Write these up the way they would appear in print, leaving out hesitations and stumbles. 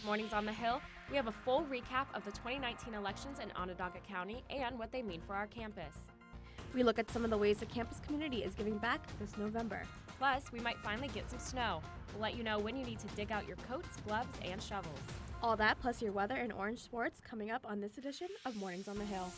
Mornings on the Hill, we have a full recap of the 2019 elections in Onondaga County and what they mean for our campus. We look at some of the ways the campus community is giving back this November. Plus, we might finally get some snow. We'll let you know when you need to dig out your coats, gloves, and shovels. All that plus your weather and orange sports coming up on this edition of Mornings on the Hill.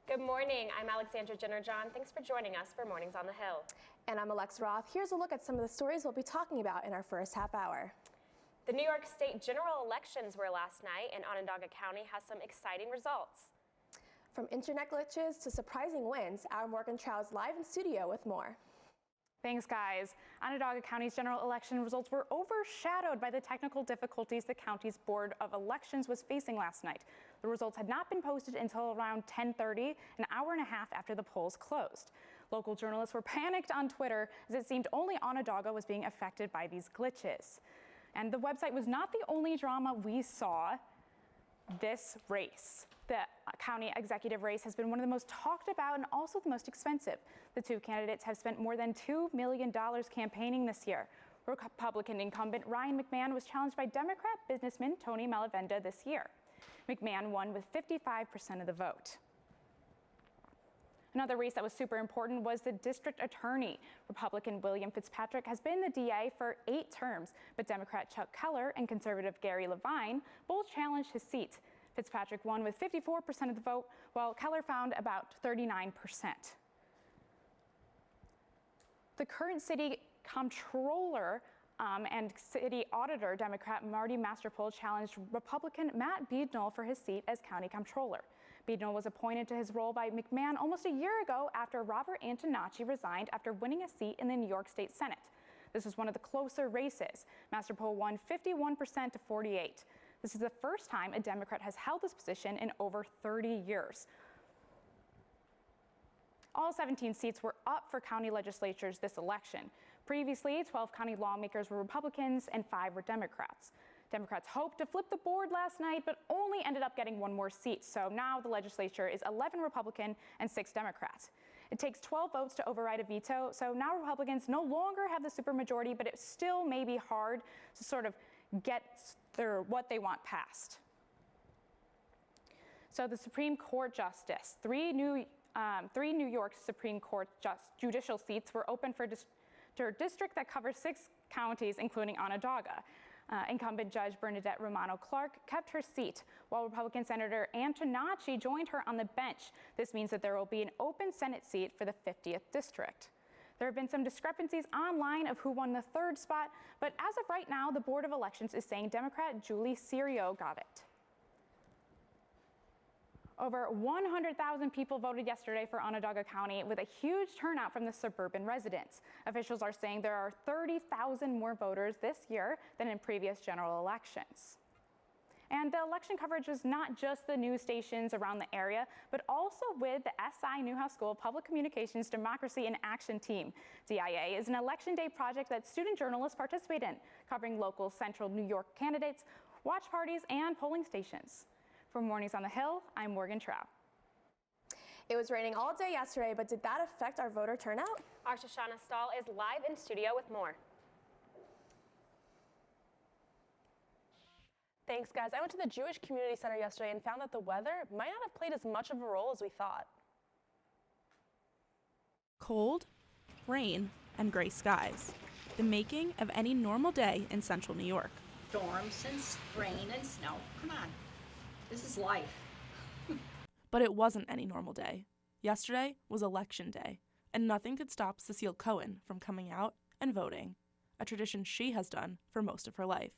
Good morning, I'm Alexandra Jenner-John. Thanks for joining us for Mornings on the Hill. And I'm Alex Roth. Here's a look at some of the stories we'll be talking about in our first half hour. The New York State general elections were last night, and Onondaga County has some exciting results. From internet glitches to surprising wins, our Morgan Trout's live in studio with more. Thanks, guys. Onondaga County's general election results were overshadowed by the technical difficulties the county's Board of Elections was facing last night. The results had not been posted until around 10:30, an hour and a half after the polls closed. Local journalists were panicked on Twitter as it seemed only Onondaga was being affected by these glitches. And the website was not the only drama we saw this race. The county executive race has been one of the most talked about and also the most expensive. The two candidates have spent more than $2 million campaigning this year. Republican incumbent Ryan McMahon was challenged by Democrat businessman Tony Malavenda this year. McMahon won with 55% of the vote. Another race that was super important was the district attorney. Republican William Fitzpatrick has been the DA for 8 terms, but Democrat Chuck Keller and conservative Gary Levine both challenged his seat. Fitzpatrick won with 54% of the vote, while Keller found about 39%. The current city comptroller and city auditor, Democrat Marty Masterpole, challenged Republican Matt Beadnell for his seat as county comptroller. Beadnell was appointed to his role by McMahon almost a year ago after Robert Antonacci resigned after winning a seat in the New York State Senate. This was one of the closer races. Masterpole won 51% to 48%. This is the first time a Democrat has held this position in over 30 years. All 17 seats were up for county legislatures this election. Previously, 12 county lawmakers were Republicans and 5 were Democrats. Democrats hoped to flip the board last night, but only ended up getting 1 more seat. So now the legislature is 11 Republican and 6 Democrats. It takes 12 votes to override a veto, so now Republicans no longer have the supermajority, but it still may be hard to sort of get what they want passed. So the Supreme Court justice, 3 New York Supreme Court judicial seats were open for a district that covers 6 counties, including Onondaga. Incumbent Judge Bernadette Romano-Clark kept her seat, while Republican Senator Antonacci joined her on the bench. This means that there will be an open Senate seat for the 50th district. There have been some discrepancies online of who won the 3rd spot, but as of right now, the Board of Elections is saying Democrat Julie Serio got it. Over 100,000 people voted yesterday for Onondaga County, with a huge turnout from the suburban residents. Officials are saying there are 30,000 more voters this year than in previous general elections. And the election coverage was not just the news stations around the area, but also with the SI Newhouse School Public Communications Democracy in Action Team. DIA is an election day project that student journalists participate in, covering local central New York candidates, watch parties, and polling stations. For Mornings on the Hill, I'm Morgan Trout. It was raining all day yesterday, but did that affect our voter turnout? Our Shoshana Stahl is live in studio with more. Thanks, guys. I went to the Jewish Community Center yesterday and found that the weather might not have played as much of a role as we thought. Cold, rain, and gray skies. The making of any normal day in central New York. Storms and rain and snow. Come on. This is life. But it wasn't any normal day. Yesterday was Election Day, and nothing could stop Cecile Cohen from coming out and voting, a tradition she has done for most of her life.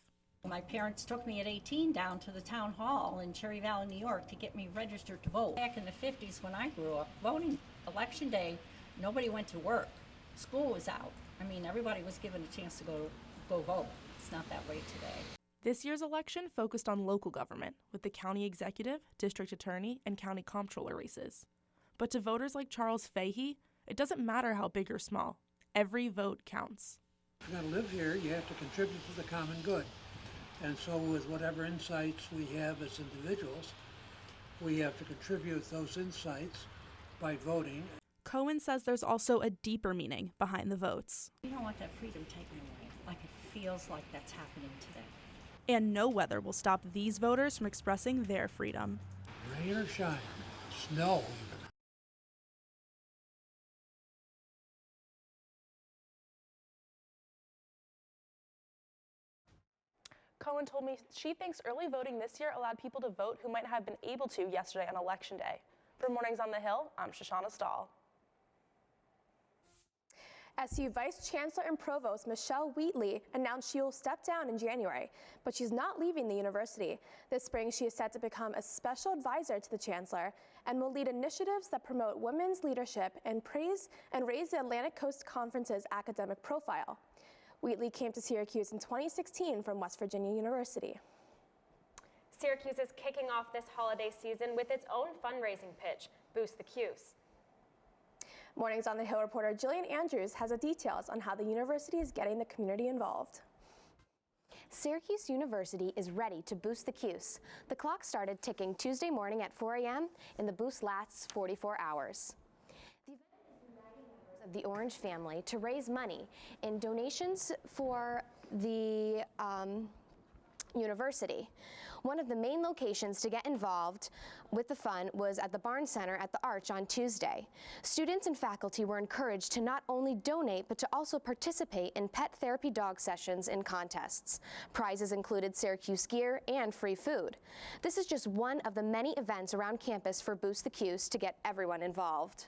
My parents took me at 18 down to the town hall in Cherry Valley, New York to get me registered to vote. Back in the 50s when I grew up, voting election day, nobody went to work. School was out. I mean, everybody was given a chance to go vote. It's not that way today. This year's election focused on local government, with the county executive, district attorney, and county comptroller races. But to voters like Charles Fahey, it doesn't matter how big or small. Every vote counts. If you're going to live here, you have to contribute to the common good. And so with whatever insights we have as individuals, we have to contribute those insights by voting. Cohen says there's also a deeper meaning behind the votes. We don't want that freedom taken away, like it feels like that's happening today. And no weather will stop these voters from expressing their freedom. Rain or shine, snow even. Cohen told me she thinks early voting this year allowed people to vote who might not have been able to yesterday on Election Day. For Mornings on the Hill, I'm Shoshana Stahl. SU Vice Chancellor and Provost Michelle Wheatley announced she will step down in January, but she's not leaving the university. This spring, she is set to become a special advisor to the Chancellor and will lead initiatives that promote women's leadership and raise the Atlantic Coast Conference's academic profile. Wheatley came to Syracuse in 2016 from West Virginia University. Syracuse is kicking off this holiday season with its own fundraising pitch, Boost the Cuse. Mornings on the Hill reporter Jillian Andrews has the details on how the university is getting the community involved. Syracuse University is ready to boost the Cuse. The clock started ticking Tuesday morning at 4 a.m. and the boost lasts 44 hours. The event is uniting members of the Orange family to raise money in donations for the university. One of the main locations to get involved with the fun was at the Barn Center at the Arch on Tuesday. Students and faculty were encouraged to not only donate, but to also participate in pet therapy dog sessions and contests. Prizes included Syracuse gear and free food. This is just one of the many events around campus for Boost the Cuse to get everyone involved.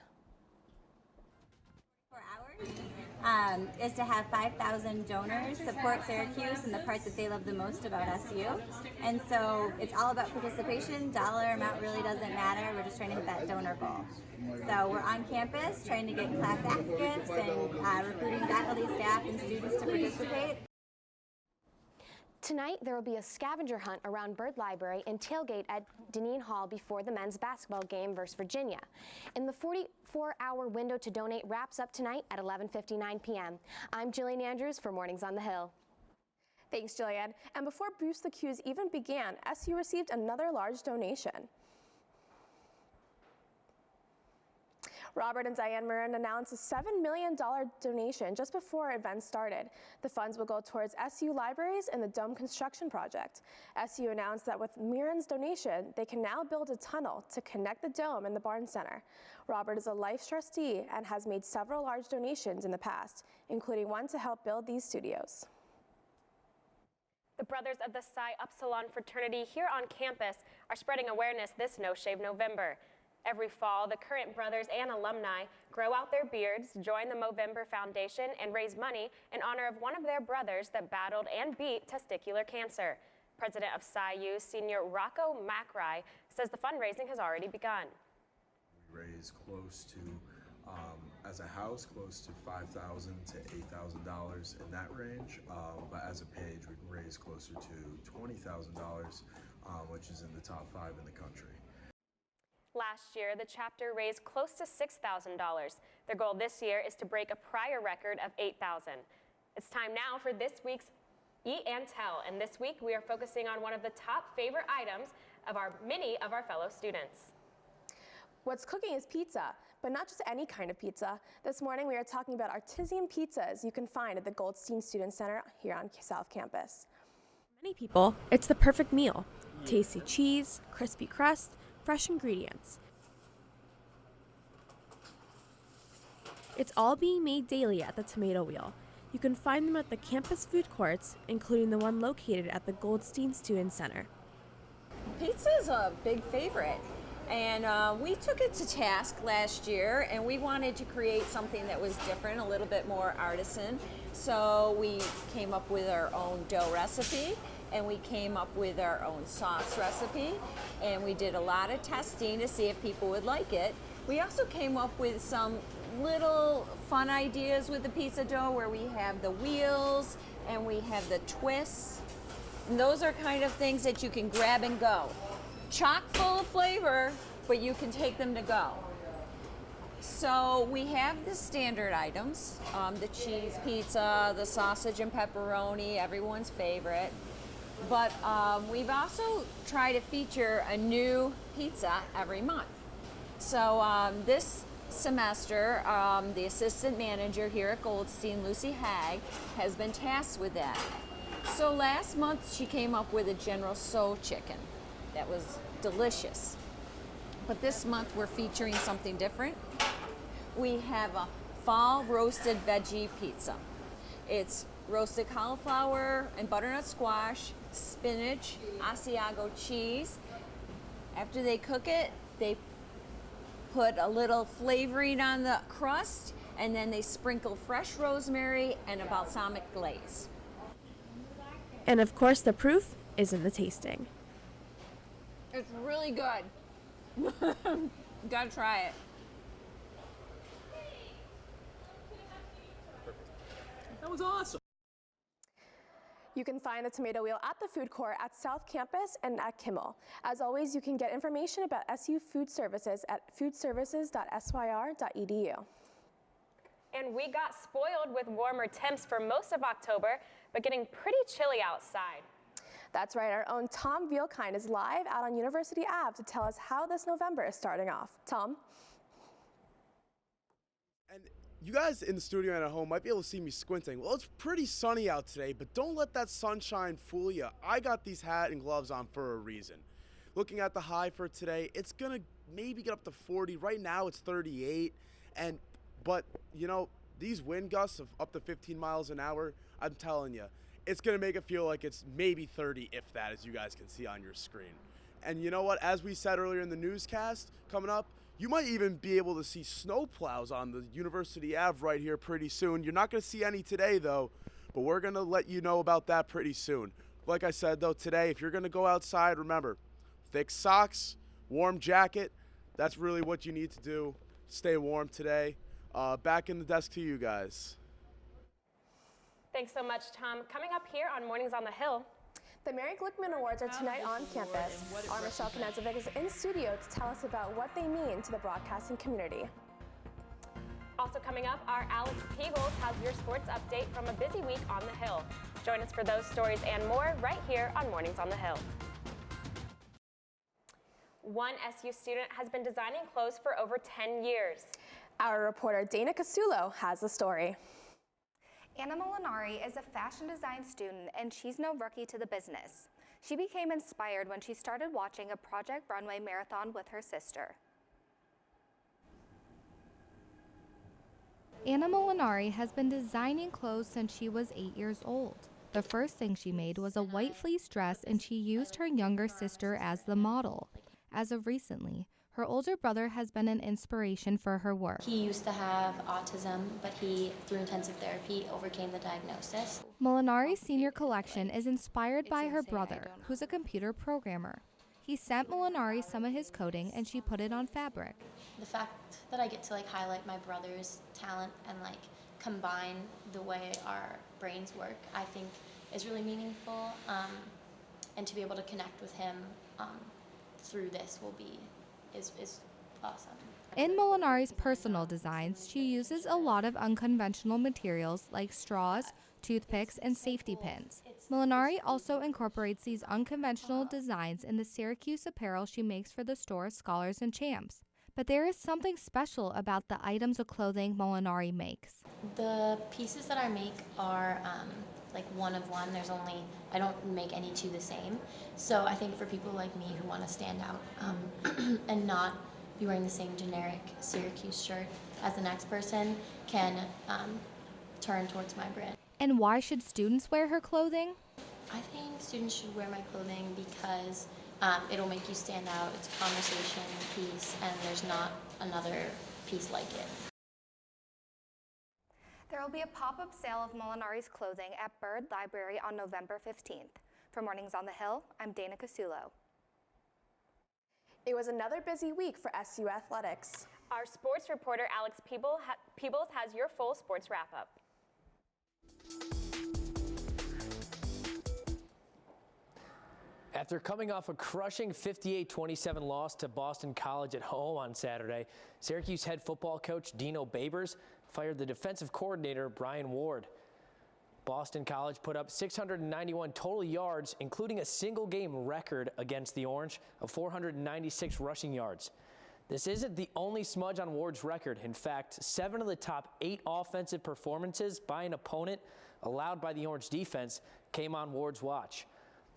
4 hours is to have 5,000 donors support Syracuse in the part that they love the most about SU. And so it's all about participation. Dollar amount really doesn't matter. We're just trying to hit that donor goal. So we're on campus trying to get class act gifts and recruiting faculty, staff, and students to participate. Tonight, there will be a scavenger hunt around Byrd Library and tailgate at Dineen Hall before the men's basketball game versus Virginia. And the 44-hour window to donate wraps up tonight at 11:59 p.m. I'm Jillian Andrews for Mornings on the Hill. Thanks, Jillian. And before Boost the Cuse even began, SU received another large donation. Robert and Diane Mirren announced a $7 million donation just before events started. The funds will go towards SU libraries and the Dome construction project. SU announced that with Mirren's donation, they can now build a tunnel to connect the Dome and the Barn Center. Robert is a Life trustee and has made several large donations in the past, including one to help build these studios. The Brothers of the Psi Upsilon fraternity here on campus are spreading awareness this No Shave November. Every fall, the current brothers and alumni grow out their beards, join the Movember Foundation, and raise money in honor of one of their brothers that battled and beat testicular cancer. President of Psi-U, Senior Rocco Macri, says the fundraising has already begun. We raise close to, as a house, close to $5,000 to $8,000 in that range, but as a page, we can raise closer to $20,000, which is in the top 5 in the country. Last year, the chapter raised close to $6,000. Their goal this year is to break a prior record of $8,000. It's time now for this week's Eat and Tell, and this week we are focusing on one of the top favorite items of many of our fellow students. What's cooking is pizza, but not just any kind of pizza. This morning we are talking about artisan pizzas you can find at the Goldstein Student Center here on South Campus. For many people, it's the perfect meal. Tasty cheese, crispy crust, fresh ingredients. It's all being made daily at the Tomato Wheel. You can find them at the campus food courts, including the one located at the Goldstein Student Center. Pizza is a big favorite, and we took it to task last year, and we wanted to create something that was different, a little bit more artisan. So we came up with our own dough recipe, and we came up with our own sauce recipe, and we did a lot of testing to see if people would like it. We also came up with some little fun ideas with the pizza dough where we have the wheels and we have the twists. And those are kind of things that you can grab and go. Chock full of flavor, but you can take them to go. So we have the standard items, the cheese pizza, the sausage and pepperoni, everyone's favorite. But we've also tried to feature a new pizza every month. So this semester, the assistant manager here at Goldstein, Lucy Hag, has been tasked with that. So last month she came up with a General Tso chicken that was delicious. But this month we're featuring something different. We have a fall roasted veggie pizza. It's roasted cauliflower and butternut squash, spinach, Asiago cheese. After they cook it, they put a little flavoring on the crust, and then they sprinkle fresh rosemary and a balsamic glaze. And of course, the proof is in the tasting. It's really good. You gotta try it. That was awesome. You can find the Tomato Wheel at the food court at South Campus and at Kimmel. As always, you can get information about SU Food Services at foodservices.syr.edu. And we got spoiled with warmer temps for most of October, but getting pretty chilly outside. That's right, our own Tom Vielkind is live out on University Ave to tell us how this November is starting off. Tom? And you guys in the studio and at home might be able to see me squinting. Well, it's pretty sunny out today, but don't let that sunshine fool you. I got these hat and gloves on for a reason. Looking at the high for today, it's gonna maybe get up to 40. Right now it's 38, but you know, these wind gusts of up to 15 miles an hour, I'm telling you, it's gonna make it feel like it's maybe 30, if that, as you guys can see on your screen. And you know what, as we said earlier in the newscast coming up, you might even be able to see snow plows on the University Ave right here pretty soon. You're not gonna see any today though, but we're gonna let you know about that pretty soon. Like I said though, today, if you're gonna go outside, remember, thick socks, warm jacket, that's really what you need to do. Stay warm today. Back in the desk to you guys. Thanks so much, Tom. Coming up here on Mornings on the Hill. The Marty Glickman Awards are tonight on campus. Our Michelle Knezovic is in studio to tell us about what they mean to the broadcasting community. Also coming up, our Alex Peebles has your sports update from a busy week on the Hill. Join us for those stories and more right here on Mornings on the Hill. One SU student has been designing clothes for over 10 years. Our reporter Dana Costello has the story. Anna Molinari is a fashion design student, and she's no rookie to the business. She became inspired when she started watching a Project Runway marathon with her sister. Anna Molinari has been designing clothes since she was 8 years old. The first thing she made was a white fleece dress, and she used her younger sister as the model. As of recently, her older brother has been an inspiration for her work. He used to have autism, but he, through intensive therapy, overcame the diagnosis. Molinari's senior collection is inspired by her brother, who's a computer programmer. He sent Molinari some of his coding, and she put it on fabric. The fact that I get to highlight my brother's talent and combine the way our brains work, I think is really meaningful. And to be able to connect with him through this is awesome. In Molinari's personal designs, she uses a lot of unconventional materials like straws, toothpicks, and safety pins. Molinari also incorporates these unconventional designs in the Syracuse apparel she makes for the store Scholars and Champs. But there is something special about the items of clothing Molinari makes. The pieces that I make are one of one. I don't make any two the same. So I think for people like me who want to stand out and not be wearing the same generic Syracuse shirt as the next person can turn towards my brand. And why should students wear her clothing? I think students should wear my clothing because it'll make you stand out. It's a conversation piece, and there's not another piece like it. There will be a pop-up sale of Molinari's clothing at Byrd Library on November 15th. For Mornings on the Hill, I'm Dana Costello. It was another busy week for SU athletics. Our sports reporter Alex Peebles has your full sports wrap-up. After coming off a crushing 58-27 loss to Boston College at home on Saturday, Syracuse head football coach Dino Babers fired the defensive coordinator Brian Ward. Boston College put up 691 total yards, including a single game record against the Orange of 496 rushing yards. This isn't the only smudge on Ward's record. In fact, 7 of the top 8 offensive performances by an opponent allowed by the Orange defense came on Ward's watch.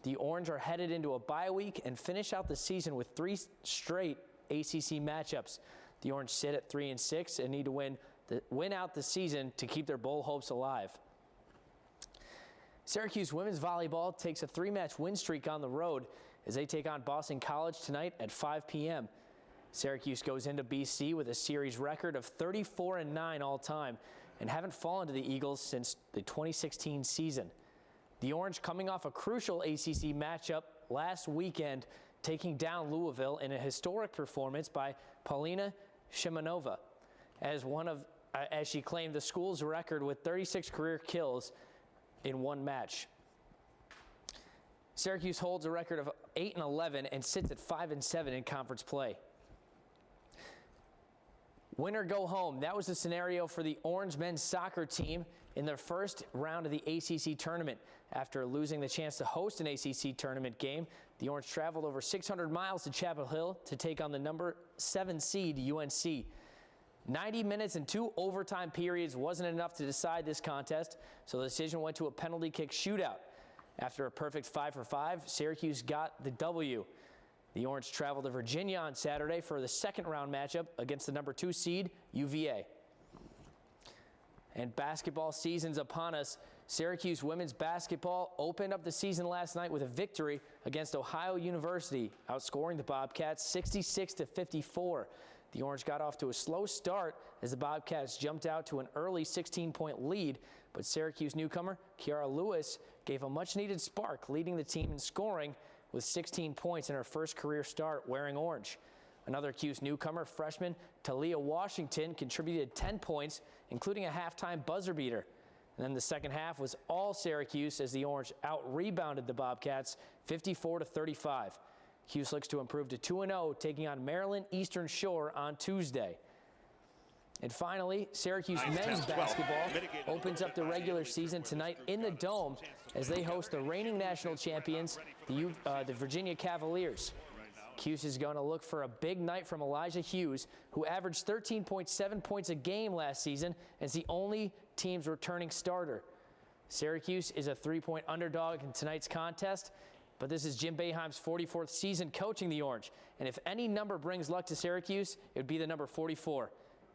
The Orange are headed into a bye week and finish out the season with 3 straight ACC matchups. The Orange sit at 3-6 and need to win out the season to keep their bowl hopes alive. Syracuse women's volleyball takes a 3-match win streak on the road as they take on Boston College tonight at 5 p.m. Syracuse goes into BC with a series record of 34-9 all time and haven't fallen to the Eagles since the 2016 season. The Orange coming off a crucial ACC matchup last weekend, taking down Louisville in a historic performance by Paulina Shimanova as she claimed the school's record with 36 career kills in one match. Syracuse holds a record of 8-11 and sits at 5-7 in conference play. Win or go home. That was the scenario for the Orange men's soccer team in their first round of the ACC tournament. After losing the chance to host an ACC tournament game, the Orange traveled over 600 miles to Chapel Hill to take on the number 7 seed UNC. 90 minutes and 2 overtime periods wasn't enough to decide this contest, so the decision went to a penalty kick shootout. After a perfect 5-for-5, Syracuse got the W. The Orange traveled to Virginia on Saturday for the second round matchup against the number 2 seed, UVA. And basketball season's upon us. Syracuse women's basketball opened up the season last night with a victory against Ohio University, outscoring the Bobcats 66-54. The Orange got off to a slow start as the Bobcats jumped out to an early 16-point lead, but Syracuse newcomer Kiara Lewis gave a much-needed spark, leading the team in scoring with 16 points in her first career start wearing orange. Another Cuse newcomer, freshman Talia Washington, contributed 10 points, including a halftime buzzer beater. And then the second half was all Syracuse as the Orange out-rebounded the Bobcats 54-35. Cuse looks to improve to 2-0, taking on Maryland Eastern Shore on Tuesday. And finally, Syracuse men's basketball opens up the regular season tonight in the Dome as they host the reigning national champions, the Virginia Cavaliers. Cuse is going to look for a big night from Elijah Hughes, who averaged 13.7 points a game last season as the only team's returning starter. Syracuse is a 3-point underdog in tonight's contest, but this is Jim Boeheim's 44th season coaching the Orange. And if any number brings luck to Syracuse, it would be the number 44.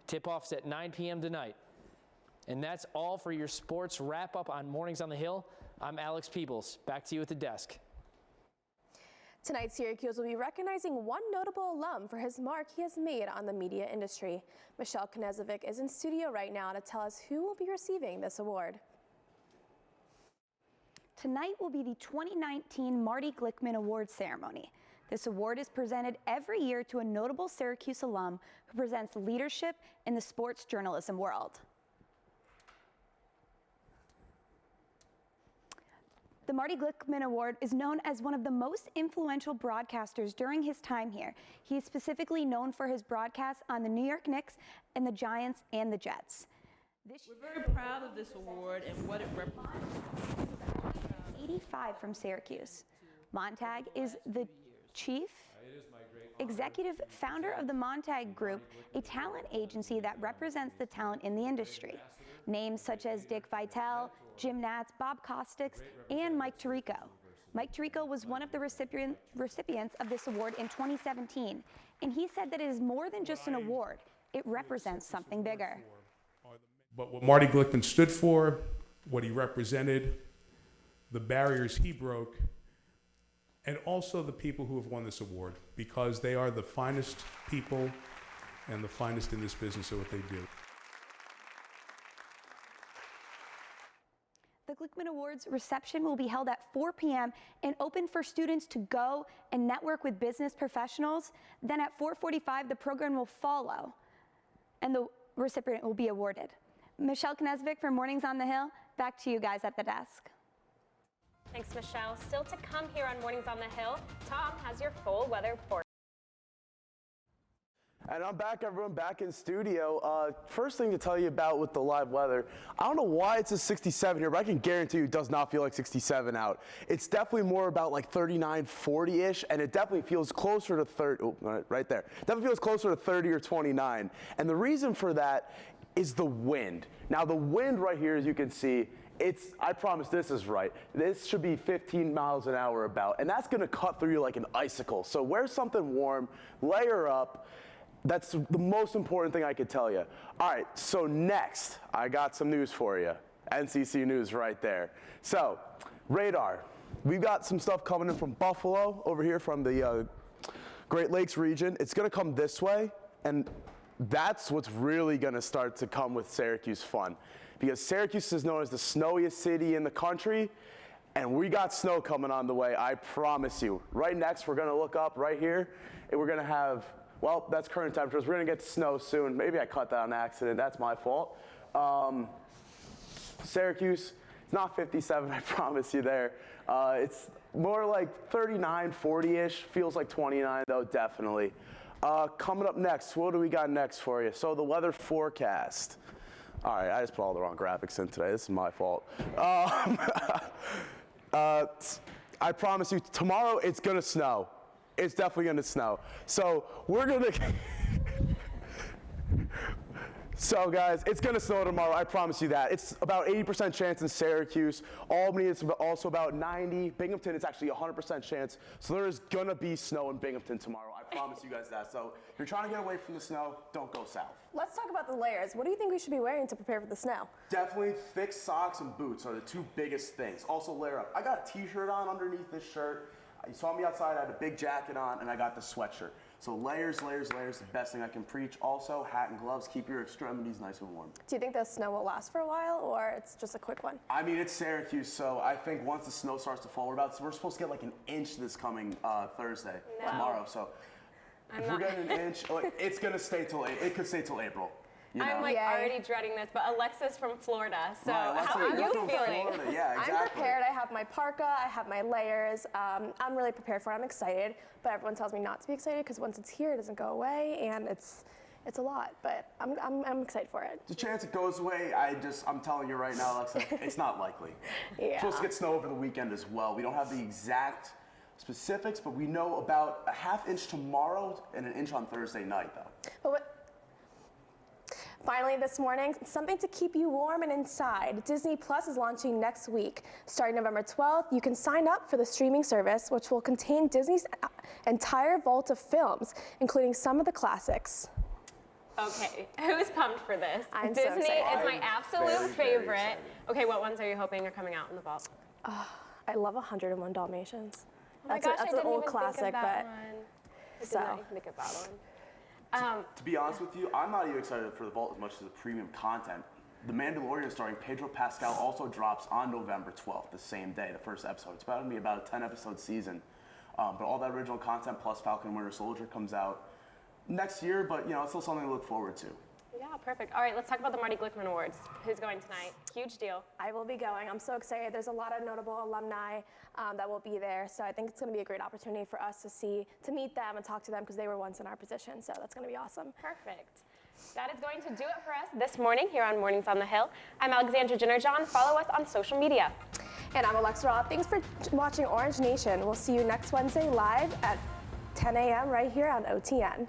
Tip-off's at 9 p.m. tonight. And that's all for your sports wrap-up on Mornings on the Hill. I'm Alex Peebles. Back to you at the desk. Tonight, Syracuse will be recognizing one notable alum for his mark he has made on the media industry. Michelle Knezovic is in studio right now to tell us who will be receiving this award. Tonight will be the 2019 Marty Glickman Award ceremony. This award is presented every year to a notable Syracuse alum who presents leadership in the sports journalism world. The Marty Glickman Award is known as one of the most influential broadcasters during his time here. He is specifically known for his broadcasts on the New York Knicks and the Giants and the Jets. We're very proud of this award and what it represents. 85 from Syracuse. Montag is the chief executive founder of the Montag Group, a talent agency that represents the talent in the industry. Names such as Dick Vitale, Jim Nantz, Bob Costas, and Mike Tirico. Mike Tirico was one of the recipients of this award in 2017, and he said that it is more than just an award. It represents something bigger. But what Marty Glickman stood for, what he represented, the barriers he broke, and also the people who have won this award, because they are the finest people and the finest in this business at what they do. The Glickman Awards reception will be held at 4 p.m. and open for students to go and network with business professionals. Then at 4:45, the program will follow, and the recipient will be awarded. Michelle Knezovic from Mornings on the Hill, back to you guys at the desk. Thanks, Michelle. Still to come here on Mornings on the Hill, Tom has your full weather report. And I'm back, everyone, back in studio. First thing to tell you about with the live weather, I don't know why it says 67 here, but I can guarantee you it does not feel like 67 out. It's definitely more about like 39, 40-ish, and it definitely feels closer to 30, right there. Definitely feels closer to 30 or 29. And the reason for that is the wind. Now the wind right here, as you can see, I promise this is right. This should be 15 miles an hour about, and that's gonna cut through you like an icicle. So wear something warm, layer up. That's the most important thing I could tell you. All right, so next, I got some news for you. NCC News right there. So, radar. We've got some stuff coming in from Buffalo, over here from the Great Lakes region. It's gonna come this way, and that's what's really gonna start to come with Syracuse fun. Because Syracuse is known as the snowiest city in the country, and we got snow coming on the way, I promise you. Right next, we're gonna look up right here, and we're gonna have, well, that's current temperatures. We're gonna get snow soon. Maybe I cut that on accident, that's my fault. Syracuse, it's not 57, I promise you there. It's more like 39, 40-ish, feels like 29 though, definitely. Coming up next, what do we got next for you? So the weather forecast. All right, I just put all the wrong graphics in today. This is my fault. I promise you, tomorrow it's gonna snow. It's definitely gonna snow. So we're gonna, so guys, it's gonna snow tomorrow, I promise you that. It's about 80% chance in Syracuse. Albany, it's also about 90. Binghamton, it's actually 100% chance. So there is gonna be snow in Binghamton tomorrow. I promise you guys that. So if you're trying to get away from the snow, don't go south. Let's talk about the layers. What do you think we should be wearing to prepare for the snow? Definitely thick socks and boots are the two biggest things. Also layer up. I got a t-shirt on underneath this shirt. You saw me outside, I had a big jacket on, and I got the sweatshirt. So layers, layers, layers, the best thing I can preach. Also, hat and gloves, keep your extremities nice and warm. Do you think the snow will last for a while, or it's just a quick one? I mean, it's Syracuse, so I think once the snow starts to fall, we're supposed to get like an inch this coming Thursday, tomorrow. So if we're getting an inch, like, it's gonna stay till, it could stay till April. You know? I'm like already dreading this, but Alexa's from Florida, so how are you feeling? Florida. Yeah, exactly. I'm prepared. I have my parka, I have my layers. I'm really prepared for it. I'm excited, but everyone tells me not to be excited because once it's here, it doesn't go away, and it's a lot. But I'm excited for it. The chance it goes away, I'm telling you right now, Alexa, it's not likely. Yeah. It's supposed to get snow over the weekend as well. We don't have the exact specifics, but we know about a ½ inch tomorrow and an inch on Thursday night, though. But finally this morning, something to keep you warm and inside. Disney Plus is launching next week. Starting November 12th, you can sign up for the streaming service, which will contain Disney's entire vault of films, including some of the classics. Okay, who's pumped for this? I'm so Disney excited. is my absolute favorite. Okay, what ones are you hoping are coming out in the vault? I love 101 Dalmatians. Oh my That's gosh, that's I an didn't old even classic, think of that but one. I did so. not even think of that one. To be honest with you, I'm not even excited for the vault as much as the premium content. The Mandalorian starring Pedro Pascal also drops on November 12th, the same day, the first episode. It's about to be about a 10-episode season. But all that original content plus Falcon and Winter Soldier comes out next year, but you know, it's still something to look forward to. Yeah, perfect. All right, let's talk about the Marty Glickman Awards. Who's going tonight? Huge deal. I will be going. I'm so excited. There's a lot of notable alumni that will be there, so I think it's going to be a great opportunity for us to meet them and talk to them because they were once in our position, so that's going to be awesome. Perfect. That is going to do it for us this morning here on Mornings on the Hill. I'm Alexandra Jennerjohn. Follow us on social media. And I'm Alexa Roth. Thanks for watching Orange Nation. We'll see you next Wednesday live at 10 a.m. right here on OTN.